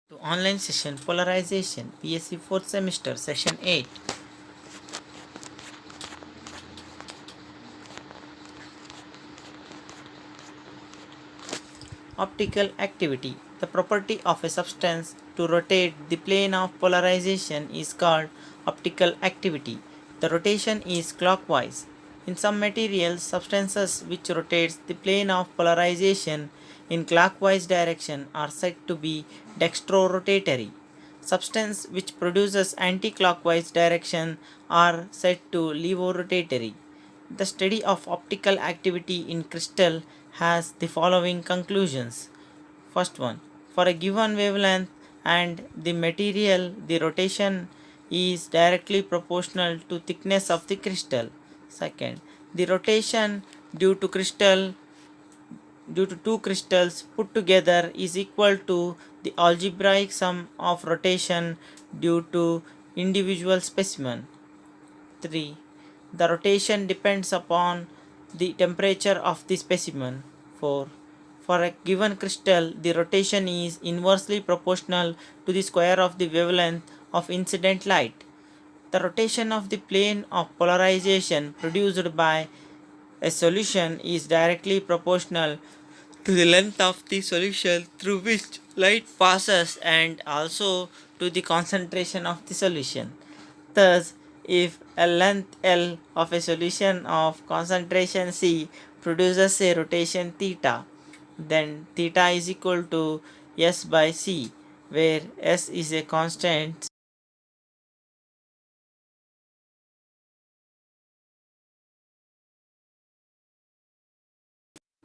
To online session polarization BSc 4th semester session 8. Optical activity. The property of a substance to rotate the plane of polarization is called optical activity. The rotation is clockwise. In some materials, substances which rotates the plane of polarization in clockwise direction are said to be dextrorotatory. Substance which produces anti-clockwise direction are said to levorotatory. The study of optical activity in crystal has the following conclusions. First one, for a given wavelength and the material, the rotation is directly proportional to thickness of the crystal. Second, the rotation due to crystal due to two crystals put together is equal to the algebraic sum of rotation due to individual specimen. 3. The rotation depends upon the temperature of the specimen. 4. For a given crystal, the rotation is inversely proportional to the square of the wavelength of incident light. The rotation of the plane of polarization produced by a solution is directly proportional to the length of the solution through which light passes and also to the concentration of the solution. Thus, if a length L of a solution of concentration C produces a rotation theta, then theta is equal to S by C, where S is a constant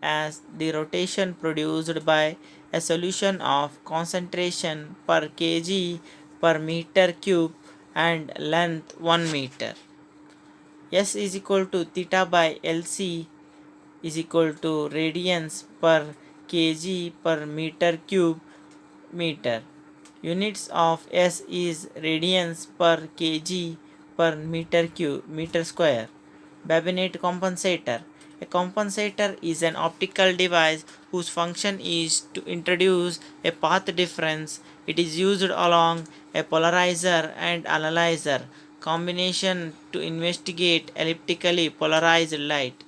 as the rotation produced by a solution of concentration per kg per meter cube and length 1 meter. S is equal to theta by Lc is equal to radians per kg per meter cube meter. Units of S is radians per kg per meter cube meter square. Babinet compensator. A compensator is an optical device whose function is to introduce a path difference. It is used along a polarizer and analyzer combination to investigate elliptically polarized light.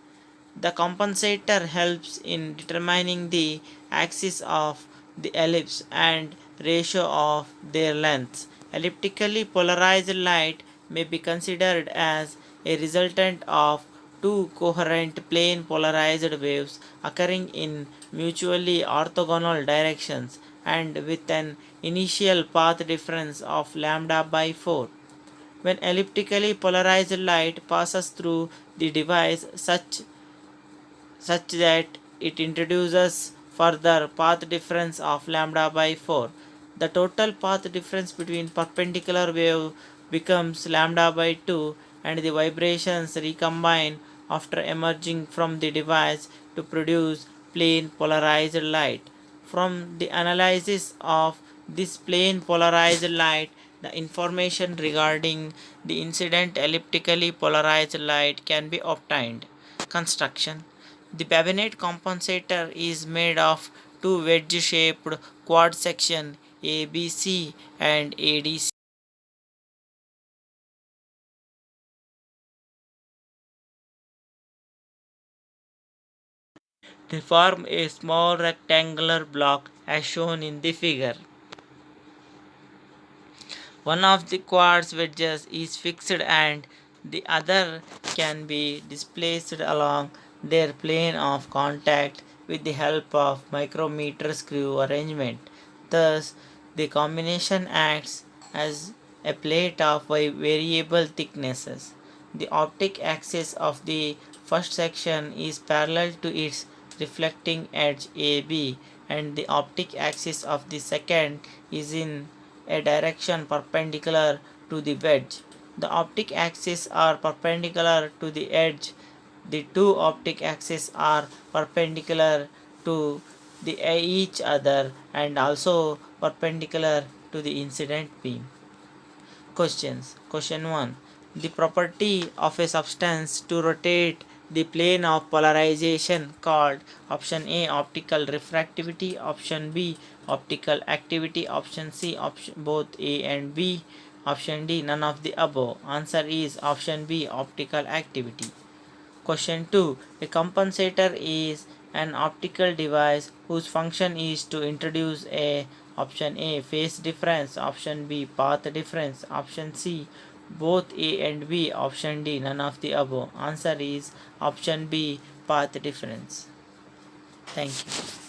The compensator helps in determining the axis of the ellipse and ratio of their lengths. Elliptically polarized light may be considered as a resultant of two coherent plane polarized waves occurring in mutually orthogonal directions and with an initial path difference of lambda by 4. When elliptically polarized light passes through the device such that it introduces further path difference of lambda by 4. The total path difference between perpendicular wave becomes lambda by 2 and the vibrations recombine after emerging from the device to produce plane polarized light. From the analysis of this plane polarized light, the information regarding the incident elliptically polarized light can be obtained. Construction. The babinet compensator is made of two wedge-shaped quad sections ABC and ADC. They form a small rectangular block as shown in the figure. One of the quartz wedges is fixed and the other can be displaced along their plane of contact with the help of micrometer screw arrangement. Thus, the combination acts as a plate of variable thicknesses. The optic axis of the first section is parallel to its reflecting edge AB, and the optic axis of the second is in a direction perpendicular to the wedge. The optic axes are perpendicular to the edge. The two optic axes are perpendicular to each other and also perpendicular to the incident beam. Questions. Question 1. The property of a substance to rotate the plane of polarization called option A optical refractivity, option B optical activity, option C option both A and B, option D none of the above. Answer is option B optical activity. Question 2. A compensator is an optical device whose function is to introduce a option A phase difference, option B path difference, option C both A and B, option D none of the above. Answer is option B path difference. Thank you.